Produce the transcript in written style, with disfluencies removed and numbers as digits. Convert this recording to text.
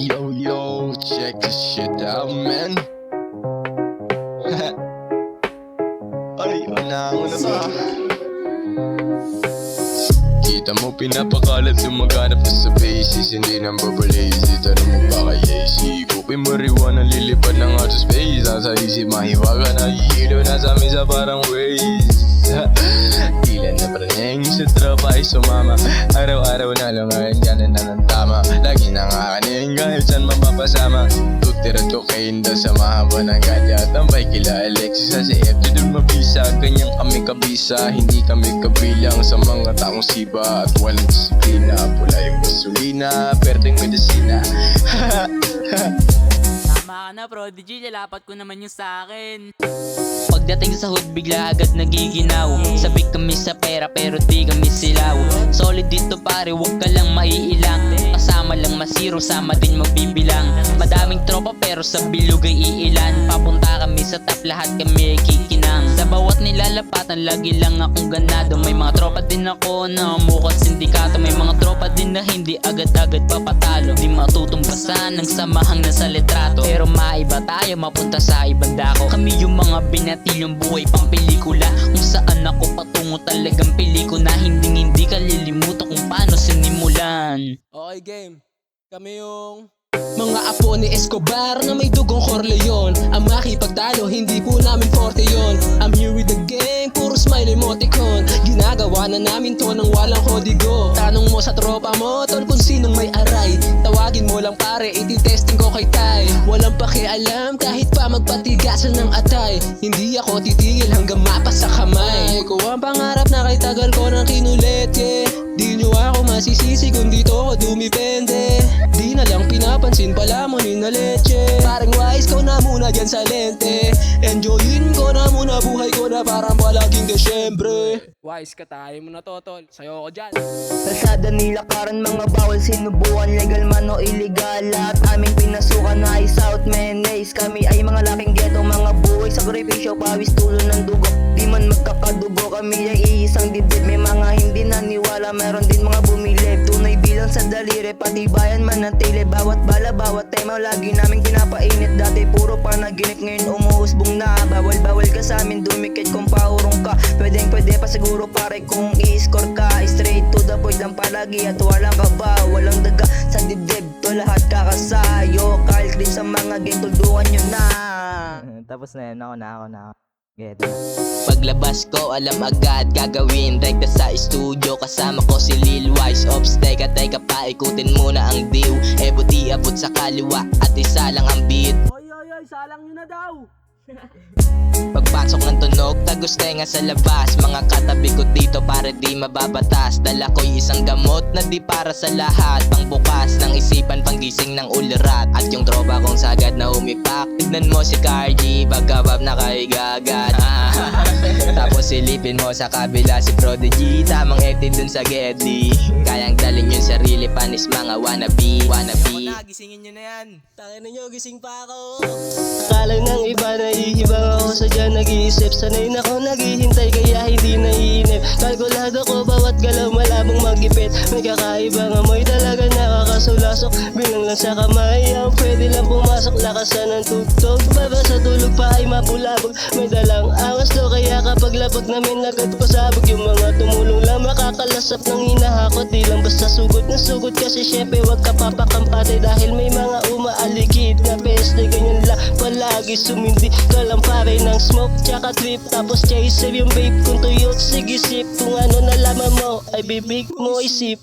Yo, check this shit out, man. Ay, una pa. Kita mo pinapakalat, lumaganap na sa basis. Hindi nang babalazy, tanong mo ba kay AC? Kupin marijuana, lilipad ng outer space. Nasa isip, mahiwaga, nahihilo na sa misa parang ways. Ilan na praneng sa tropa ay sumama. Araw-araw na lungayin, ganan na ng tama. Lagi nakakanin kahit saan mapapasama. Tutira to kain daw sa mahaba ng gadya. Tambay kila Alexis sa CFD dun mabisa. Ganyang kami kabisa, hindi kami kabilang sa mga taong siba. At walang disiplina, pula yung gasolina, perdeng medisina. Tama ka na, Prodigy, lalapat ko naman yung sa'kin. Pagdating sa hood, bigla agad nagiginaw. Sabik kami sa pera pero di kami silaw. Solid dito pare, wag ka lang maiilang. Kasama lang masiro, sama din magbibilang. Madaming tropa pero sa bilog ay iilan. Papunta kami sa top, lahat kami ay kikinang. Sa bawat nilalapatan, lagi lang akong ganado. May mga tropa din ako na mukhang sindikato. May mga tropa din na hindi agad-agad papatalo. Di matutumbasan ng samahang nasa litrato. Pero maiba tayo, mapunta sa ibang dako. Kami yung mga binatilyong buhay pang pelikula, kung saan ako patungo talagang pelikula. Hindi kalilimutan kung paano sinimulan. Okay game, kami yung mga apo ni Escobar na may dugong Corleone. Ang makipagtalo, hindi po namin forte yon. I'm here with the game, puro smile emoticon. Ginagawa na namin to nang walang kodigo. Tanong mo sa tropa mo, tol, kung sinong may aray. Tawagin mo lang pare, iti-testing ko kay Tay. Walang pakialam kahit pa magpatigasan ng atay. Hindi ako titigil hanggang mapas sa kamay. Ko ang pangarap na kay tagal ko ng kinulit, yeah. Di nyo ako masisisi kung dito ako dumipende. Di na lang pinapansin pala mo ni na leche. Parang wise ko na muna dyan sa lente. Enjoyin ko na muna buhay ko na parang palaging Desyembre. Wise ka tayo mo na totol, sayo ko dyan. Kalsada nilakaran, mga bawal sinubukan. Legal man o illegal, lahat aming pinasukan na ay South Menace. Kami ay mga laking ghetto, mga buhay sakripisyo, pawis tulo ng dugo. Di man magkakadugo, kami ay iisang dibdib. May mga hindi naniwala, meron din mga bumilib. Tunay bilang sa daliri, pati bayan man ng tili. Bawat bala, bawat tema, lagi namin pinapainit. Dati puro panaginip, ngayon umuusbong na. Bawal ka sa amin, dumikit kung paurong ka. Pwede pa siguro pare kung i-score ka. Straight to the point lang palagi at walang kaba. Walang daga sa dibdib, to lahat kakasayo. Kalk din sa mga game, tuldukan nyo na. Tapos na yun, ako na. Get. Paglabas ko, alam agad gagawin. Rekta sa studio, kasama ko si Lil Wise Ops. Teka pa, ikutin muna ang diw. Buti abot sa kaliwa at isa lang ang beat. Oy, salang nyo na daw. Pagpasok ng tunog, tagos tenga sa labas. Mga katabi ko dito para di mababatas. Dala ko'y isang gamot na di para sa lahat. Pangbukas ng isipan, panggising ng ulirat. At yung tropa kong sagad na umipak. Tignan mo si Cargy, pagkabab na kay gagat. Tapos silipin mo sa kabila si Prodigy. Tamang etin dun sa Geddy. Kayang dalhin yung sarili, panis mga wannabe. Gisingin nyo na yan. Takin na nyo, gising pa ako. Akala ng iba naiibang ako sa dyan nag-iisip. Sanay na ako naghihintay kaya hindi naiinip. Kalkulado ko bawat galaw malabong magipit. May kakaibang amoy talaga nakakasulasok. Bilang lang sa kamay ang pwede lang pumasok. Lakasan ng tugtog, baba sa tulog pa ay mapulabog. May dalang angas do kaya kapag labag namin agad pasabog. Yung mga tumulong lang makakalasap ng hinahakot. Di lang basta sugot na sugot kasi syempre wag ka papakampate. Dahil may mga umaaligid na peste, ganyan lang palagi sumindi ka lang pare ng smoke tsaka trip. Tapos chaser yung vape kung tuyot sige sip. Kung ano nalaman mo ay bibig mo isip.